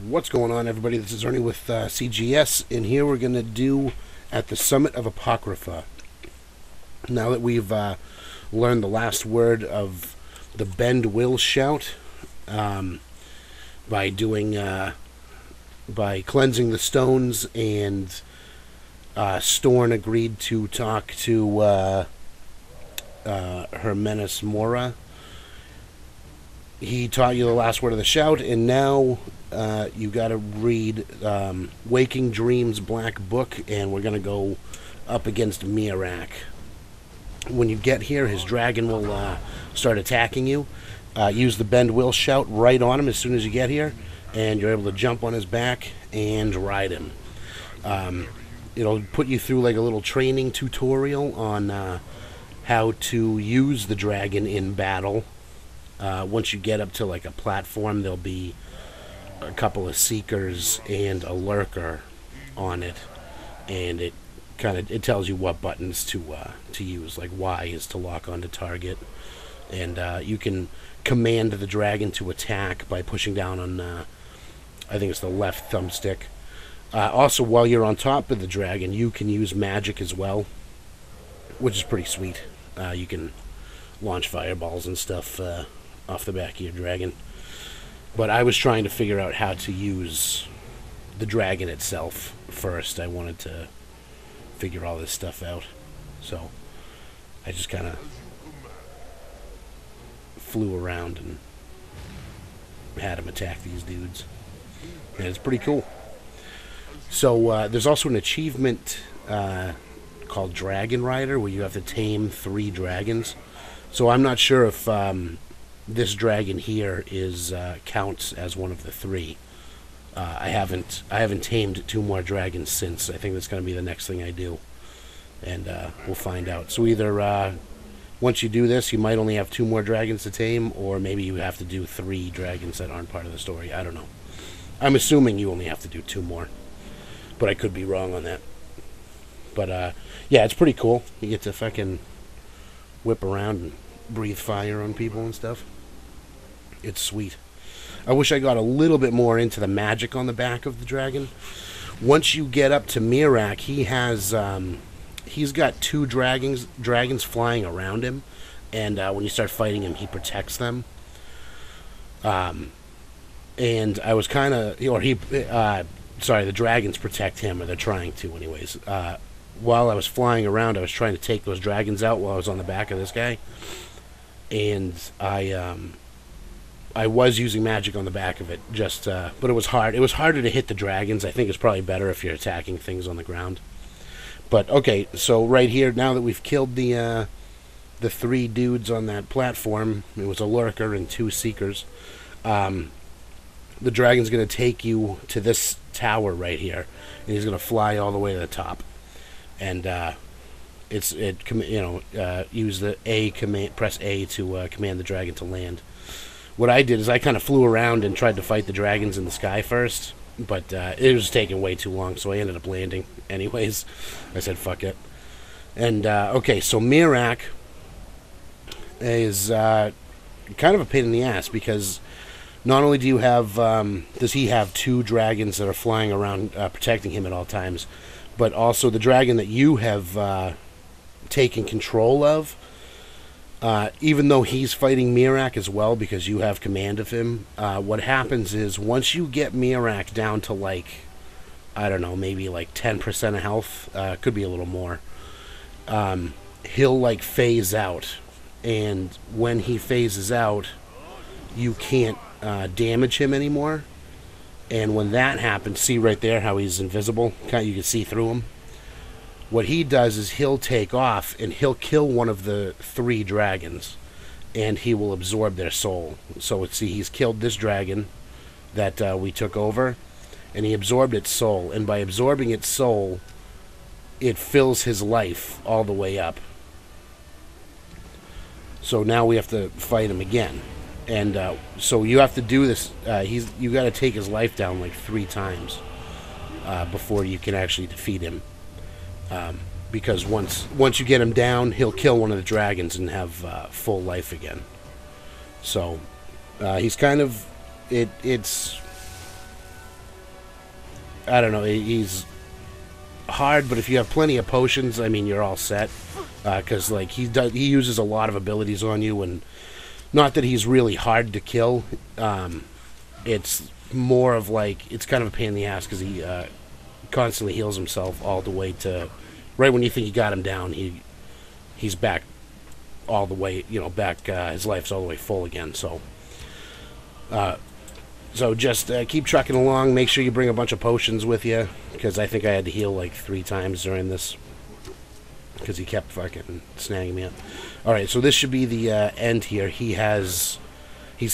What's going on, everybody? This is Ernie with CGS, and here we're going to do At the Summit of Apocrypha. Now that we've learned the last word of the Bend Will Shout, by cleansing the stones, and Storn agreed to talk to Hermenes Mora. He taught you the last word of the shout, and now you got to read Waking Dreams Black Book, and we're going to go up against Mirak. When you get here, his dragon will start attacking you. Use the Bend Will Shout right on him as soon as you get here, and you're able to jump on his back and ride him. It'll put you through like a little training tutorial on how to use the dragon in battle. Once you get up to like a platform, there'll be a couple of seekers and a lurker on it, and it tells you what buttons to use. Like Y is to lock onto target, and you can command the dragon to attack by pushing down on I think it's the left thumbstick. Also, while you're on top of the dragon, you can use magic as well, which is pretty sweet. You can launch fireballs and stuff off the back of your dragon. But I was trying to figure out how to use the dragon itself first. I wanted to figure all this stuff out. So I just kind of flew around and had him attack these dudes. And it's pretty cool. So there's also an achievement called Dragon Rider, where you have to tame 3 dragons. So I'm not sure if this dragon here is counts as one of the 3. I haven't tamed 2 more dragons since. I think that's going to be the next thing I do, and we'll find out. So either once you do this, you might only have 2 more dragons to tame, or maybe you have to do 3 dragons that aren't part of the story. I don't know. I'm assuming you only have to do 2 more, but I could be wrong on that. But yeah, it's pretty cool. You get to fucking whip around and breathe fire on people and stuff. It's sweet. I wish I got a little bit more into the magic on the back of the dragon. Once you get up to Mirak, he has he's got 2 dragons flying around him, and when you start fighting him, he protects them. And I was kind of, sorry, the dragons protect him, or they're trying to, anyways. While I was flying around, I was trying to take those dragons out while I was on the back of this guy, and I was using magic on the back of it, just but it was hard. It was harder to hit the dragons. I think it's probably better if you're attacking things on the ground. But okay, so right here, now that we've killed the 3 dudes on that platform, it was a lurker and 2 seekers. The dragon's going to take you to this tower right here, and he's going to fly all the way to the top. And use the A command, press A to command the dragon to land. What I did is I kind of flew around and tried to fight the dragons in the sky first, but it was taking way too long, so I ended up landing anyways. I said fuck it. And okay, so Mirak is kind of a pain in the ass, because not only do you have does he have 2 dragons that are flying around protecting him at all times, but also the dragon that you have taken control of, even though he's fighting Mirak as well because you have command of him, what happens is once you get Mirak down to like, I don't know, maybe like 10% of health, could be a little more, he'll like phase out, and when he phases out, you can't damage him anymore. And when that happens, see right there how he's invisible? You can see through him. What he does is he'll take off and he'll kill one of the 3 dragons, and he will absorb their soul. So see, he's killed this dragon that we took over, and he absorbed its soul. And by absorbing its soul, it fills his life all the way up. So now we have to fight him again. And so you have to do this. You got to take his life down like 3 times before you can actually defeat him. Because once you get him down, he'll kill one of the dragons and have full life again. So he's kind of it's I don't know, he's hard, but if you have plenty of potions, I mean, you're all set. Because like he uses a lot of abilities on you, and not that he's really hard to kill. It's more of like, it's kind of a pain in the ass because he constantly heals himself all the way to right when you think you got him down. He's back all the way, back. His life's all the way full again. So just keep trucking along. Make sure you bring a bunch of potions with you, because I think I had to heal like 3 times during this, because he kept fucking snagging me up. Alright, so this should be the end here. He's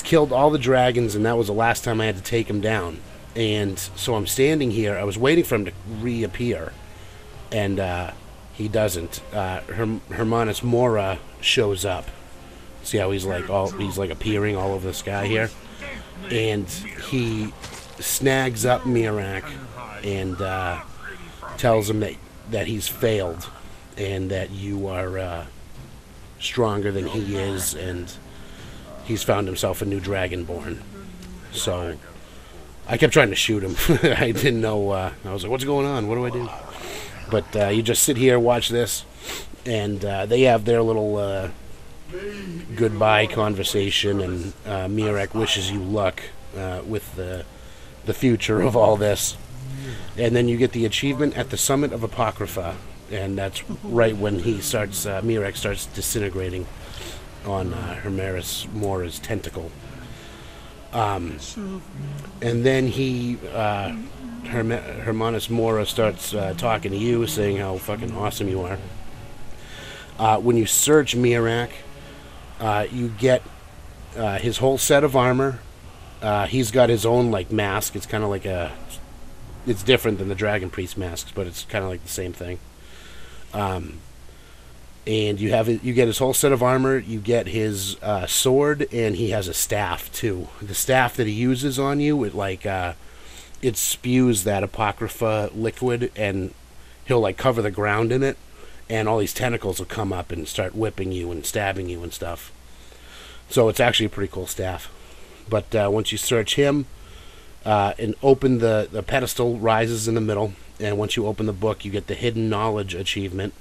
killed all the dragons, and that was the last time I had to take him down. And so I'm standing here. I was waiting for him to reappear, and he doesn't. Hermanus Mora shows up. See how he's like appearing all over the sky here? And he snags up Mirak and tells him that he's failed, and that you are stronger than he is, and he's found himself a new Dragonborn. So I kept trying to shoot him. I didn't know. I was like, what's going on? What do I do? But you just sit here, watch this, and they have their little goodbye conversation, and Mirak wishes you luck with the future of all this. And then you get the achievement at the summit of Apocrypha. And that's right when Mirak starts disintegrating on Hermanus Mora's tentacle. And then Hermanus Mora starts talking to you, saying how fucking awesome you are. When you search Mirak, you get his whole set of armor. He's got his own like mask. It's kind of like it's different than the Dragon Priest masks, but it's kind of like the same thing. And you get his whole set of armor. You get his sword, and he has a staff too. The staff that he uses on you, it spews that Apocrypha liquid, and he'll like cover the ground in it, and all these tentacles will come up and start whipping you and stabbing you and stuff. So it's actually a pretty cool staff. But once you search him and open the pedestal, rises in the middle. And once you open the book, you get the Hidden Knowledge achievement.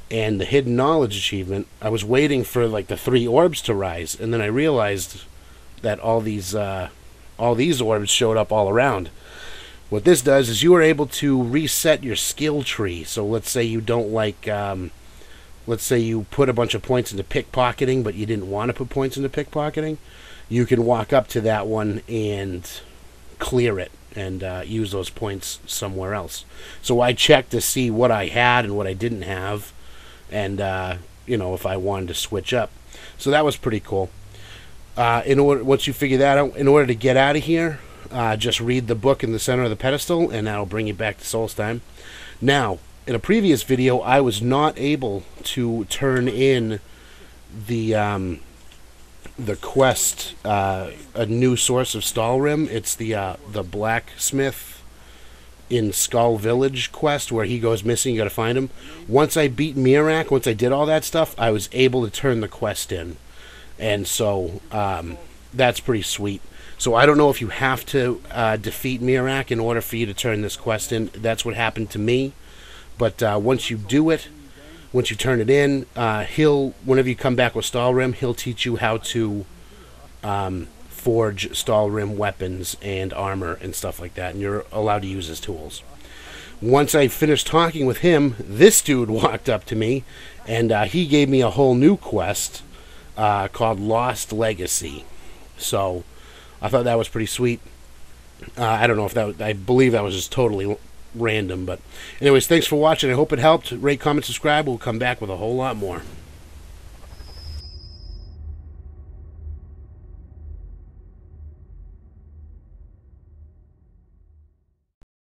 And the Hidden Knowledge achievement, I was waiting for like the 3 orbs to rise, and then I realized that all these orbs showed up all around. What this does is you are able to reset your skill tree. So let's say you don't like, let's say you put a bunch of points into pickpocketing, but you didn't want to put points into pickpocketing. You can walk up to that one and clear it, and use those points somewhere else. So I checked to see what I had and what I didn't have, and if I wanted to switch up. So that was pretty cool. Once you figure that out, in order to get out of here, just read the book in the center of the pedestal, and that'll bring you back to Solstheim. Now, in a previous video, I was not able to turn in the quest, a new source of Stalrim. It's the blacksmith in Skull Village quest where he goes missing. You got to find him. Once I beat Mirak, once I did all that stuff, I was able to turn the quest in, and so that's pretty sweet. So I don't know if you have to defeat Mirak in order for you to turn this quest in. That's what happened to me. But once you do it, once you turn it in, whenever you come back with Stalrim, he'll teach you how to forge Stalrim weapons and armor and stuff like that, and you're allowed to use his tools. Once I finished talking with him, this dude walked up to me, and he gave me a whole new quest called Lost Legacy. So I thought that was pretty sweet. I don't know if I believe that was just totally random, but anyways, thanks for watching. I hope it helped. Rate, comment, subscribe. We'll come back with a whole lot more.